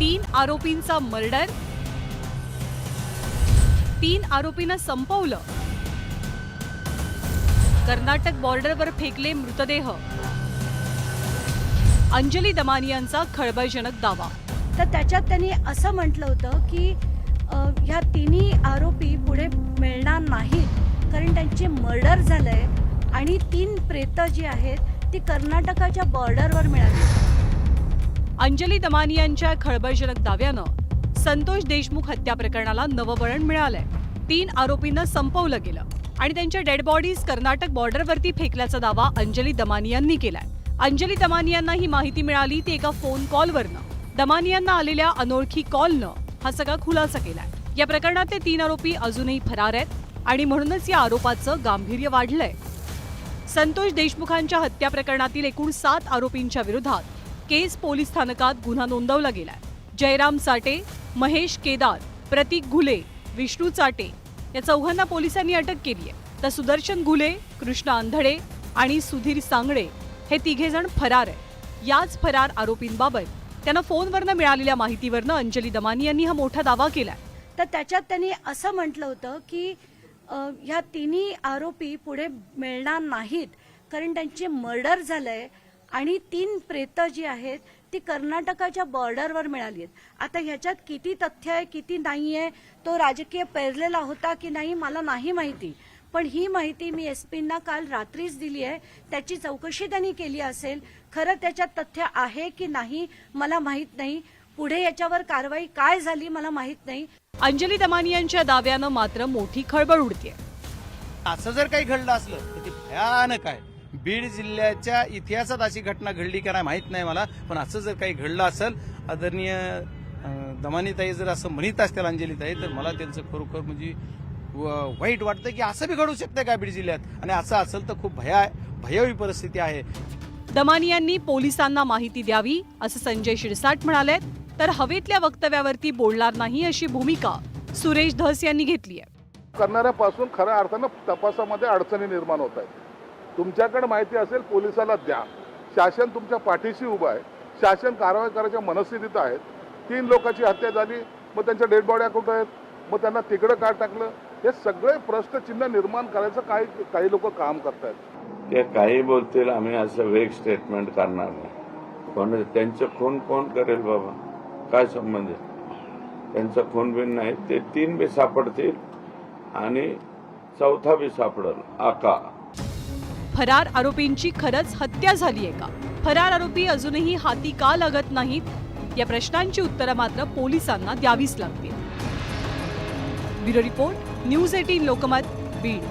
3 आरोपींचा मर्डर, 3 आरोपींना संपवलं, कर्नाटक बॉर्डरवर फेकले मृतदेह, अंजली दमानियांचा खळबळजनक दावा। तर त्याच्यात त्यांनी असं म्हटलं होतं की ह्या तिन्ही आरोपी पुढे मिळणार नाहीत कारण त्यांचे मर्डर झालंय आणि 3 प्रेतं जी आहेत ती कर्नाटकाच्या बॉर्डरवर मिळाली। अंजली दमानियांच्या खळबळजनक दाव्यानं संतोष देशमुख हत्या प्रकरणाला नववळण मिळालंय। 3 आरोपींना संपवलं गेलं आणि त्यांच्या डेड बॉडीज कर्नाटक बॉर्डरवरती फेकल्याचा दावा अंजली दमानियांनी केलाय। अंजली दमानियांना ही माहिती मिळाली ती एका फोन कॉलवरनं। दमानियांना आलेल्या अनोळखी कॉलनं हा सगळा खुलासा केलाय। या प्रकरणातले 3 आरोपी अजूनही फरार आहेत आणि म्हणूनच या आरोपाचं गांभीर्य वाढलंय। संतोष देशमुखांच्या हत्या प्रकरणातील एकूण 7 आरोपींच्या विरोधात केस पोलीस स्थानकात गुन्हा नोंदवला गेलाय। जयराम चाटे, महेश केदार, प्रतीक घुले, विष्णू चाटे या चौघांना पोलिसांनी अटक केली आहे। तर सुदर्शन घुले, कृष्ण आंधळे आणि सुधीर सांगळे हे 3 जण फरार आहेत। याच फरार आरोपींबाबत त्यांना फोनवरनं मिळालेल्या माहितीवरनं अंजली दमानी यांनी हा मोठा दावा केलाय। तर त्याच्यात त्यांनी असं म्हटलं होतं की ह्या तिन्ही आरोपी पुढे मिळणार नाहीत कारण त्यांचे मर्डर झालंय आणि 3 प्रेतं जी आहेत ती कर्नाटकाच्या बॉर्डरवर मिळाली आहेत। आता ह्याच्यात किती तथ्य आहे किती नाहीये तो राजकीय पेरलेला होता की नाही मला नाही माहिती, पण ही माहिती मी एसपींना काल रात्रीच दिली आहे। त्याची चौकशी त्यांनी केली असेल, खरं त्याच्यात तथ्य आहे की नाही मला माहित नाही, पुढे याच्यावर कारवाई काय झाली मला माहित नाही। अंजली दमानी यांच्या दाव्यानं मात्र मोठी खळबळ उडतीये। असं जर काही घडलं असलं तर ते भयानक आहे। बीड जिल्ह्याच्या इतिहासात अशी घटना घडली का नाही माहित नाही मला, पण असं जर काही घडलं असेल आदरणीय दमानीताई जर असं म्हणत असतील अंजलीताई तर मला त्यांचं खरोखर म्हणजे वाईट वाटतं की असं बी घडू शकतं का बीड जिल्ह्यात, आणि असं असेल तर खूप भयावी परिस्थिती आहे। दमानी यांनी पोलिसांना माहिती द्यावी असं संजय शिरसाट म्हणाले, तर हवेतल्या वक्तव्यावरती बोलणार नाही अशी भूमिका सुरेश धस यांनी घेतली आहे। करणाऱ्यापासून खऱ्या अर्थानं तपासामध्ये अडचणी निर्माण होत आहेत। तुमच्याकडे माहिती असेल पोलिसाला द्या, शासन तुमच्या पाठीशी उभं आहे, शासन कारवाई करायच्या मनस्थितीत आहेत। 3 लोकांची हत्या झाली, मग त्यांच्या डेड बॉड्या कुठं आहेत, मग त्यांना तिकडं का टाकलं, हे सगळे प्रश्नचिन्ह निर्माण करायचं काही लोक काम करतायत। ते काही बोलतील, आम्ही असं वेग स्टेटमेंट करणार नाही। कोण त्यांचं खून कोण करेल बाबा, काय संबंध आहे? त्यांचा खून बिन नाही, ते 3 बी सापडतील आणि 4था बी सापडल आका। फरार आरोपींची खरंच हत्या झालीये का? फरार आरोपी अजूनही हाती का लागत नाहीत? या प्रश्नांची उत्तरं मात्र पोलिसांना द्यावीच लागतील। Bureau report, news 18 Lokmat, Beed.